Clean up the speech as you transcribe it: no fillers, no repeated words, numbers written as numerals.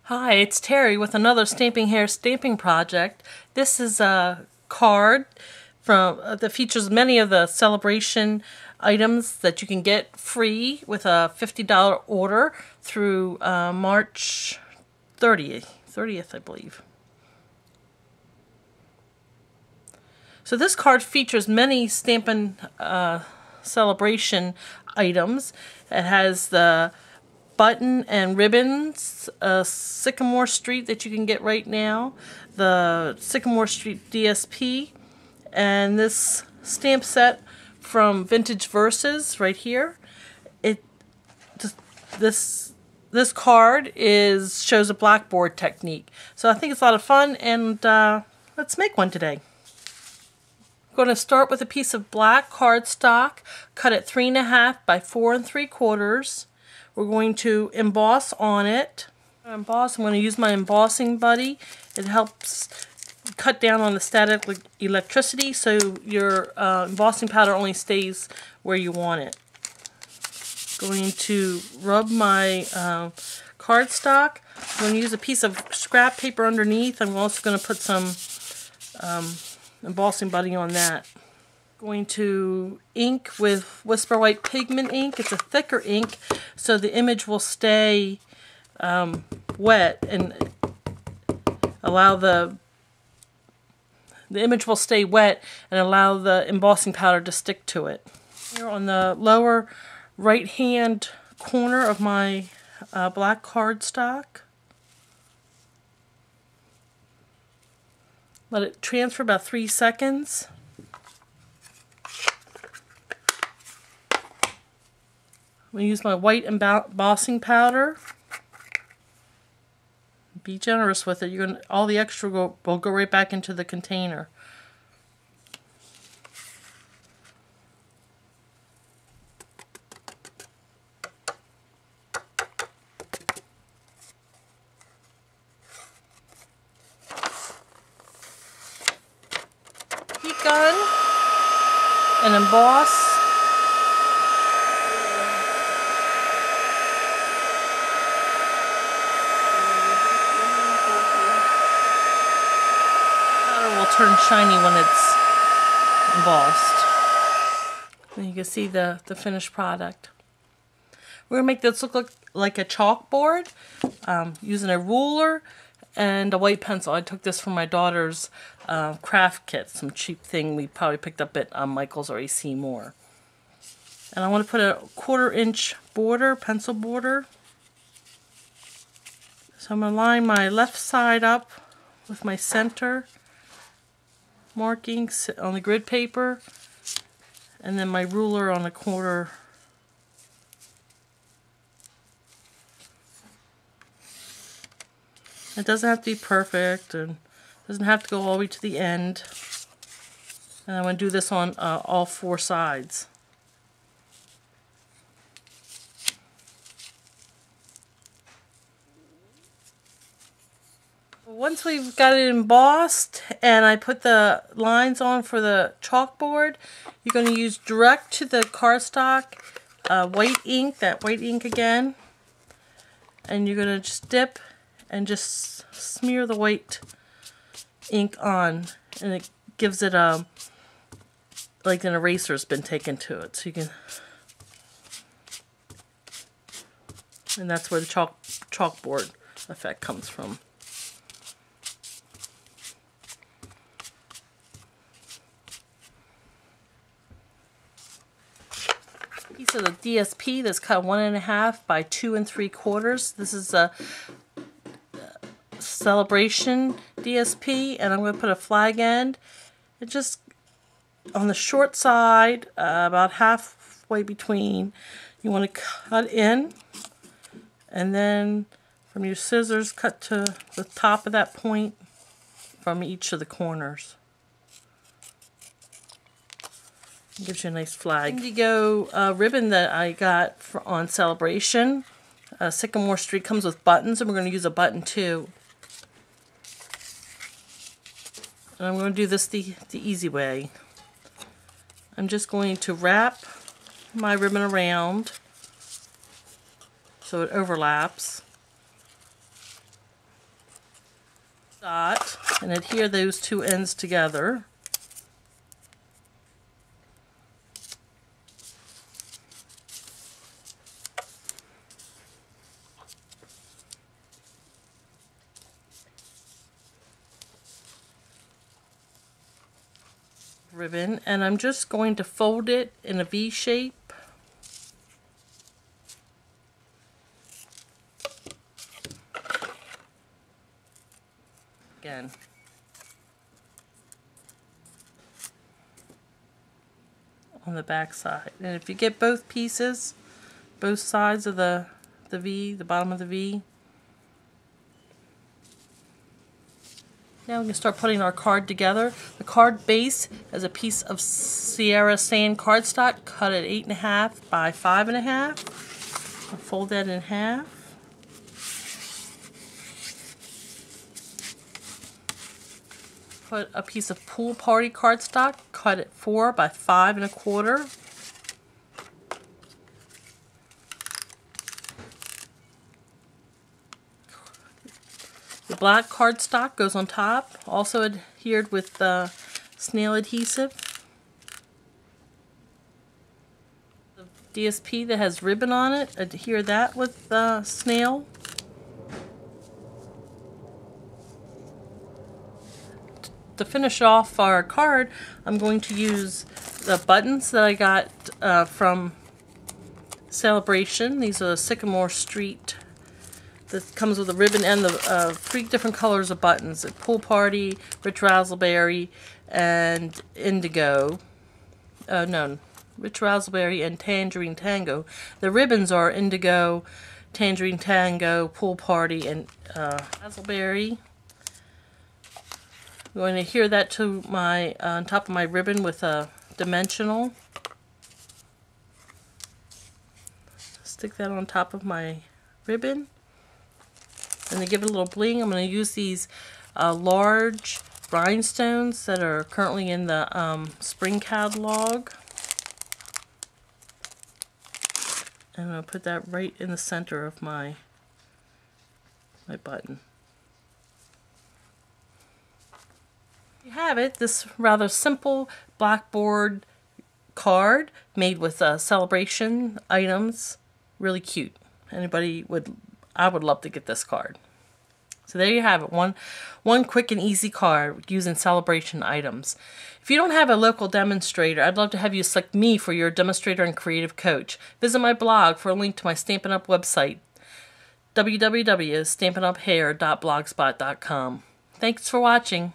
Hi, it's Terry with another Stamping Hair stamping project. This is a card from that features many of the Sale-a-Bration items that you can get free with a $50 order through March 30th, I believe. So this card features many Stampin' Sale-a-Bration items. It has the button and ribbons, Sycamore Street that you can get right now, the Sycamore Street DSP, and this stamp set from Vintage Verses right here. This card shows a blackboard technique, so I think it's a lot of fun, and let's make one today. I'm going to start with a piece of black cardstock, cut it 3.5 by 4 3/4. We're going to emboss on it. I'm going to use my embossing buddy. It helps cut down on the static electricity, so your embossing powder only stays where you want it. Going to rub my cardstock. I'm going to use a piece of scrap paper underneath. I'm also going to put some embossing buddy on that. Going to ink with Whisper White pigment ink. It's a thicker ink, so the image will stay wet and allow the image will stay wet and allow the embossing powder to stick to it. Here on the lower right hand corner of my black cardstock, let it transfer about 3 seconds. I'm going to use my white embossing powder. Be generous with it. All the extra will go right back into the container. Heat gun and emboss. Turn shiny when it's embossed. And you can see the finished product. We're going to make this look like a chalkboard using a ruler and a white pencil. I took this from my daughter's craft kit, some cheap thing we probably picked up at Michael's or AC Moore. And I want to put a 1/4 inch border, pencil border. So I'm going to line my left side up with my center markings on the grid paper, and then my ruler on the corner. It doesn't have to be perfect and doesn't have to go all the way to the end. And I'm going to do this on all 4 sides. Once we've got it embossed and I put the lines on for the chalkboard, you're going to use direct to the cardstock white ink, that white ink again, and you're going to just dip and just smear the white ink on, and it gives it like an eraser's been taken to it, so you can, and that's where the chalkboard effect comes from. Piece of the DSP that's cut 1.5 by 2 3/4. This is a Sale-a-Bration DSP, and I'm going to put a flag end. It just on the short side, about halfway between. You want to cut in, and then from your scissors, cut to the top of that point from each of the corners. Gives you a nice flag. Indigo ribbon that I got on Sale-a-Bration. Sycamore Street comes with buttons, and we're going to use a button too. And I'm going to do this the easy way. I'm just going to wrap my ribbon around so it overlaps. dot and adhere those two ends together. Ribbon, and I'm just going to fold it in a V shape. Again. On the back side. And if you get both pieces, both sides of the V, the bottom of the V. Now we can start putting our card together. The card base is a piece of Sierra Sand cardstock cut at 8.5 by 5.5. I'll fold that in half. Put a piece of Pool Party cardstock cut at 4 by 5.25. The black cardstock goes on top, also adhered with snail adhesive. The DSP that has ribbon on it, adhere that with snail. To finish off our card, I'm going to use the buttons that I got from Sale-a-Bration. These are the Sycamore Street. This comes with a ribbon and the 3 different colors of buttons: Pool Party, Rich Razzleberry, and Indigo. No, Rich Razzleberry and Tangerine Tango. The ribbons are Indigo, Tangerine Tango, Pool Party, and Razzleberry. I'm going to adhere that to my on top of my ribbon with a dimensional. Stick that on top of my ribbon. And to give it a little bling, I'm going to use these large rhinestones that are currently in the spring catalog. And I'm going to put that right in the center of my button. You have it, this rather simple blackboard card made with Sale-a-Bration items. Really cute. I would love to get this card. So there you have it, one quick and easy card using Sale-a-Bration items. If you don't have a local demonstrator, I'd love to have you select me for your demonstrator and creative coach. Visit my blog for a link to my Stampin' Up website, www.stampinghare.blogspot.com. Thanks for watching.